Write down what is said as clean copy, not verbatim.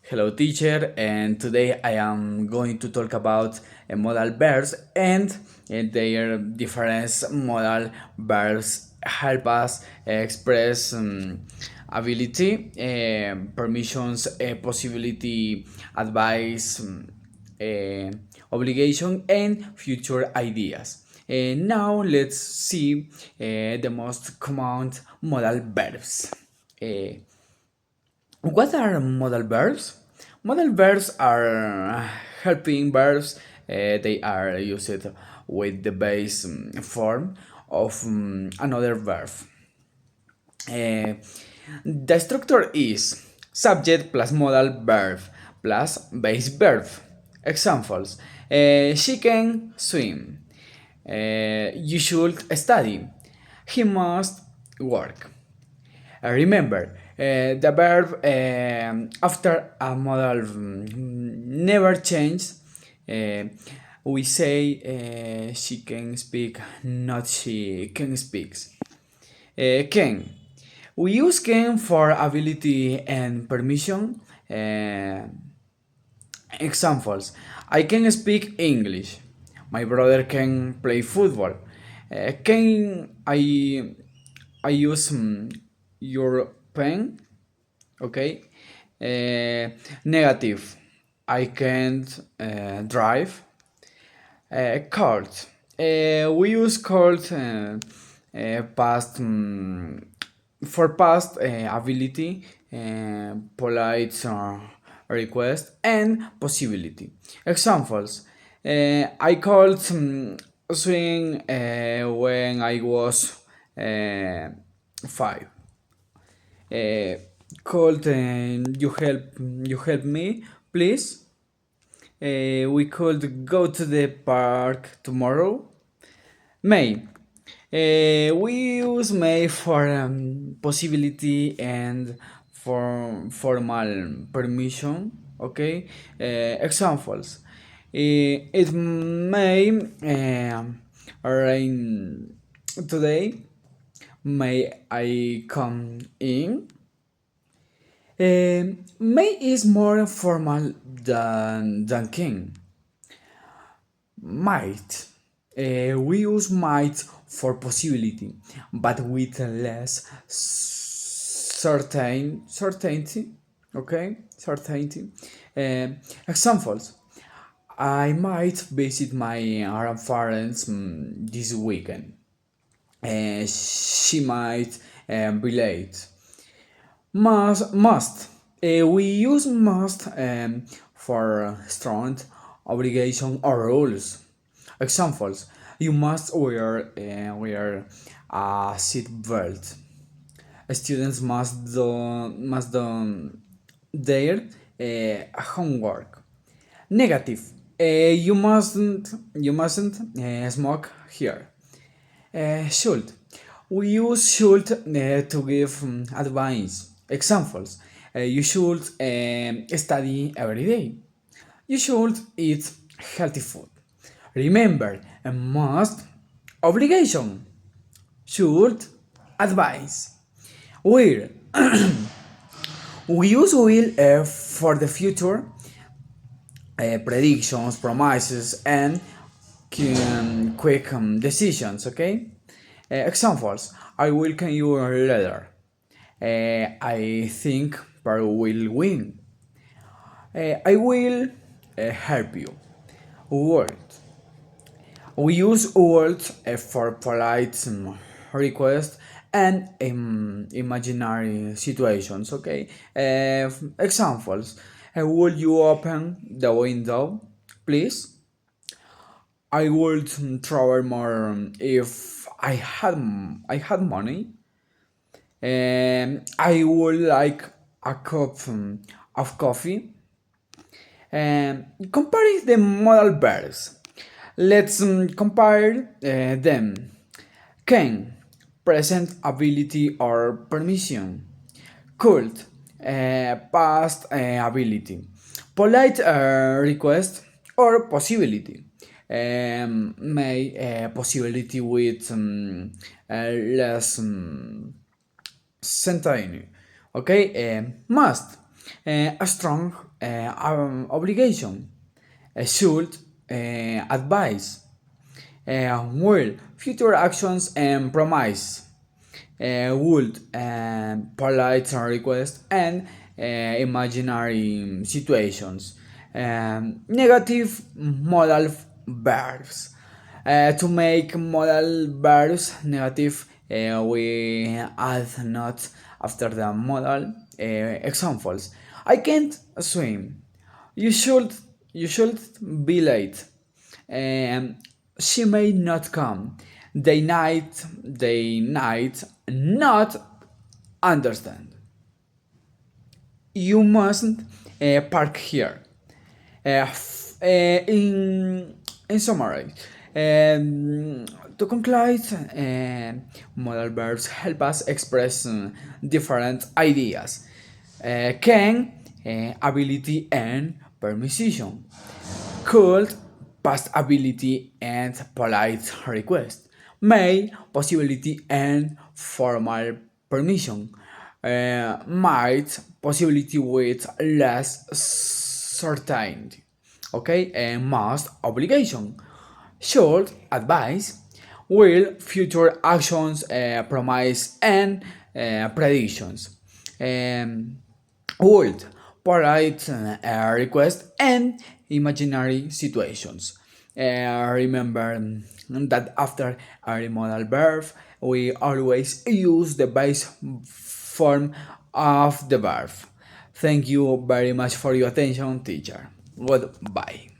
Hello, teacher, and today I am going to talk about modal verbs and their different modal verbs help us express ability, permissions, possibility, advice, uh, obligation, and future ideas. Now let's see the most common modal verbs. Uh, what are modal verbs? Modal verbs are helping verbs. They are used with the base form of another verb. Uh, the structure is subject plus modal verb plus base verb. Examples: she can swim. You should study. He must work. Remember, the verb after a modal never changes. Uh, we say she can speak, not she can speak. Can. We use can for ability and permission. Uh, Examples: I can speak English. My brother can play football. Can I use your pen? Okay. Negative. I can't drive. Card. We use card past for past ability, polite request, and possibility. Examples: I called swing when I was uh, five. Uh, Called you help me, please. We could go to the park tomorrow. May. We use may for possibility and for formal permission. Okay. Examples. It may rain today. May I come in? May is more formal than can. Might. We use might for possibility, but with less certainty. Okay, certainty. Examples: I might visit my grandparents this weekend. She might be late. Must. We use must for strong obligation or rules. Examples: you must wear a seat belt. Students must do their homework. Negative. You mustn't smoke here. Should. We use should to give advice. Examples: you should study every day. You should eat healthy food. Remember, a must, obligation, should, advice. Will. We use will for the future, predictions, promises, and quick decisions. Okay. Examples: I will can you later. I think Peru will win. I will help you. Word. We use words for polite requests and imaginary situations. Okay. Examples: would you open the window, please? I would travel more if I had money. I would like a cup of coffee. Comparing the modal verbs. Let's compare them. Can, present ability or permission. Could, past ability. Polite request or possibility. May, possibility with less certainty. Okay, must. A strong obligation, a should, advice, will, future actions and promise, would, polite request and imaginary situations, negative modal verbs. To make modal verbs negative, we add not after the modal examples. I can't swim. You should you should be late. Um, she may not come. They night not understand. You mustn't park here. In summary, to conclude, modal verbs help us express different ideas. Can, ability, and permission. Could, past ability and polite request. May, possibility and formal permission. Might, possibility with less certainty. Okay, and must, obligation. Should, advice. Will, future actions, promise and predictions. Um, would, polite request and imaginary situations. Remember that after every modal verb, we always use the base form of the verb. Thank you very much for your attention, teacher. Goodbye.